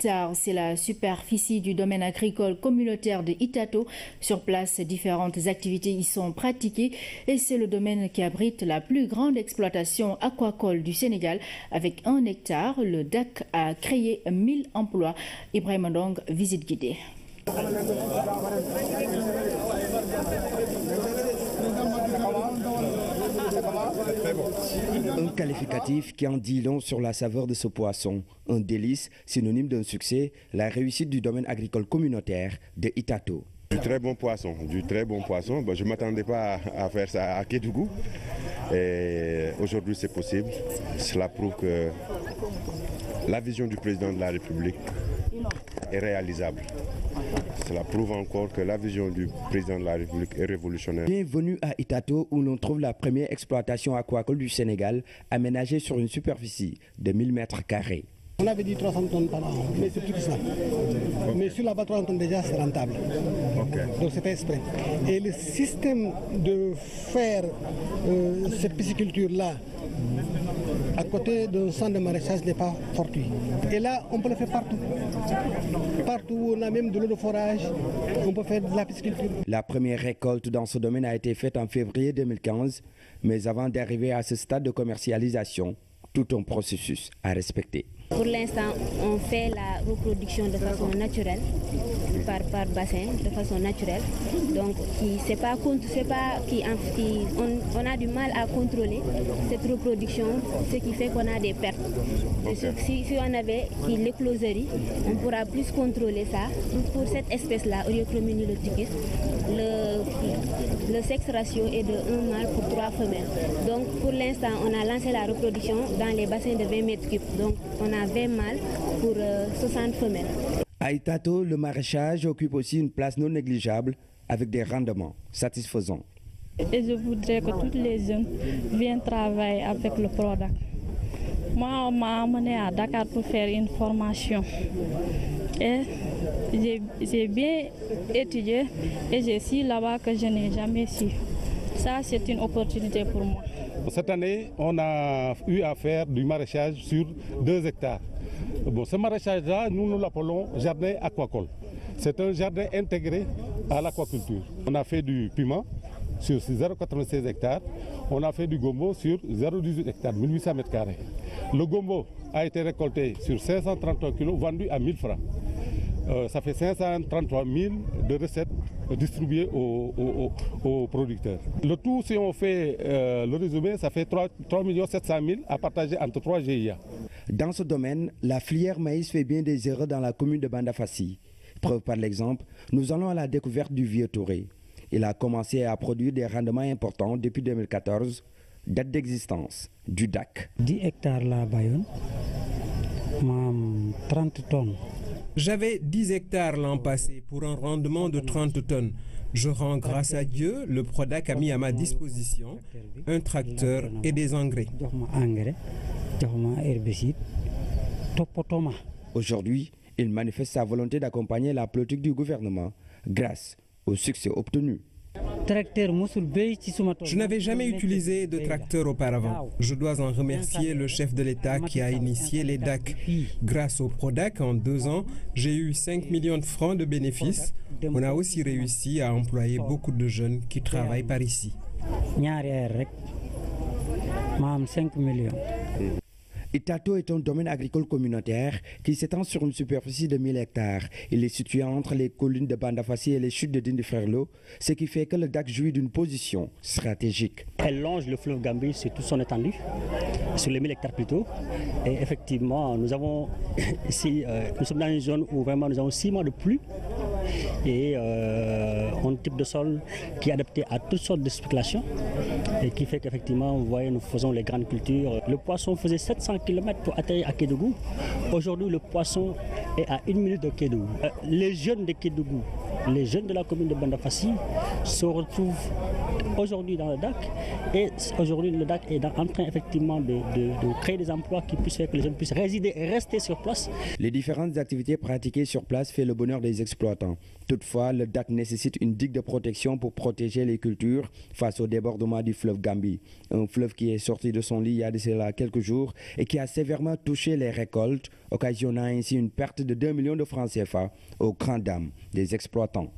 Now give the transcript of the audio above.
hectares, c'est la superficie du domaine agricole communautaire de Itato. Sur place, différentes activités y sont pratiquées et c'est le domaine qui abrite la plus grande exploitation aquacole du Sénégal. Avec 1 hectare, le DAC a créé 1000 emplois. Ibrahima Ndong, visite guidée. Un qualificatif qui en dit long sur la saveur de ce poisson. Un délice, synonyme d'un succès, la réussite du domaine agricole communautaire de Itato. Du très bon poisson, du très bon poisson. Je ne m'attendais pas à faire ça à Kédougou. Et aujourd'hui c'est possible. Cela prouve que la vision du président de la République est réalisable. Cela prouve encore que la vision du président de la République est révolutionnaire. Bienvenue à Itato où l'on trouve la première exploitation aquacole du Sénégal aménagée sur une superficie de 1000 mètres carrés. On avait dit 300 tonnes par an, mais c'est plus que ça. Okay. Mais sur la base 300 tonnes déjà c'est rentable. Okay. Donc c'était exprès. Et le système de faire cette pisciculture-là à côté d'un centre de maraîchage n'est pas fortuit. Et là, on peut le faire partout. Partout où on a même de l'eau de forage, on peut faire de la pisciculture. La première récolte dans ce domaine a été faite en février 2015, mais avant d'arriver à ce stade de commercialisation, tout un processus à respecter. Pour l'instant, on fait la reproduction de façon naturelle, par bassin, de façon naturelle. Donc, on a du mal à contrôler cette reproduction, ce qui fait qu'on a des pertes. Okay. Si on avait l'écloserie, on pourra plus contrôler ça. Pour cette espèce-là, Euryochromie niloticus, le sexe ratio est de 1 mâle pour 3 femelles. Donc, pour l'instant, on a lancé la reproduction dans les bassins de 20 mètres cubes. Donc, on a 20 mâles pour 60 femelles. À Itato, le maraîchage occupe aussi une place non négligeable avec des rendements satisfaisants. Et je voudrais que tous les jeunes viennent travailler avec le PRODAC. Moi, on m'a amené à Dakar pour faire une formation. Et j'ai bien étudié et j'ai su là-bas que je n'ai jamais su. Ça, c'est une opportunité pour moi. Cette année, on a eu à faire du maraîchage sur 2 hectares. Bon, ce maraîchage-là, nous l'appelons jardin aquacole. C'est un jardin intégré à l'aquaculture. On a fait du piment sur 0,96 hectares. On a fait du gombo sur 0,18 hectares, 1800 mètres carrés. Le gombo a été récolté sur 533 kg, vendu à 1000 francs. Ça fait 533 000 de recettes distribuées aux producteurs. Le tout, si on fait le résumé, ça fait 3 700 000 à partager entre 3 GIA. Dans ce domaine, la filière maïs fait bien des erreurs dans la commune de Bandafassi. Preuve par l'exemple, nous allons à la découverte du vieux Touré. Il a commencé à produire des rendements importants depuis 2014, date d'existence du DAC. 10 hectares là, Bayonne, 30 tonnes. J'avais 10 hectares l'an passé pour un rendement de 30 tonnes. Je rends grâce à Dieu, le PRODAC a mis à ma disposition un tracteur et des engrais. Aujourd'hui, il manifeste sa volonté d'accompagner la politique du gouvernement grâce au succès obtenu. Je n'avais jamais utilisé de tracteur auparavant. Je dois en remercier le chef de l'État qui a initié les DAC. Grâce au PRODAC, en 2 ans, j'ai eu 5 millions de francs de bénéfices. On a aussi réussi à employer beaucoup de jeunes qui travaillent par ici. 5 millions. Itato est un domaine agricole communautaire qui s'étend sur une superficie de 1000 hectares. Il est situé entre les collines de Bandafassi et les chutes de Dindiferlo, ce qui fait que le DAC jouit d'une position stratégique. Elle longe le fleuve Gambie sur toute son étendue, sur les 1000 hectares plutôt. Et effectivement, nous avons ici, nous sommes dans une zone où vraiment nous avons 6 mois de pluie et un type de sol qui est adapté à toutes sortes de spéculations et qui fait qu'effectivement, vous voyez, nous faisons les grandes cultures. Le poisson faisait 700 km pour atterrir à Kédougou. Aujourd'hui, le poisson est à 1 minute de Kédougou. Les jeunes de Kédougou, les jeunes de la commune de Bandafassi se retrouvent aujourd'hui dans le DAC. Et aujourd'hui, le DAC est en train effectivement de créer des emplois qui puissent faire que les jeunes puissent résider et rester sur place. Les différentes activités pratiquées sur place font le bonheur des exploitants. Toutefois, le DAC nécessite une digue de protection pour protéger les cultures face au débordement du fleuve Gambie. Un fleuve qui est sorti de son lit il y a de cela quelques jours et qui a sévèrement touché les récoltes, occasionnant ainsi une perte de 2 millions de francs CFA aux grandes dames des exploitants.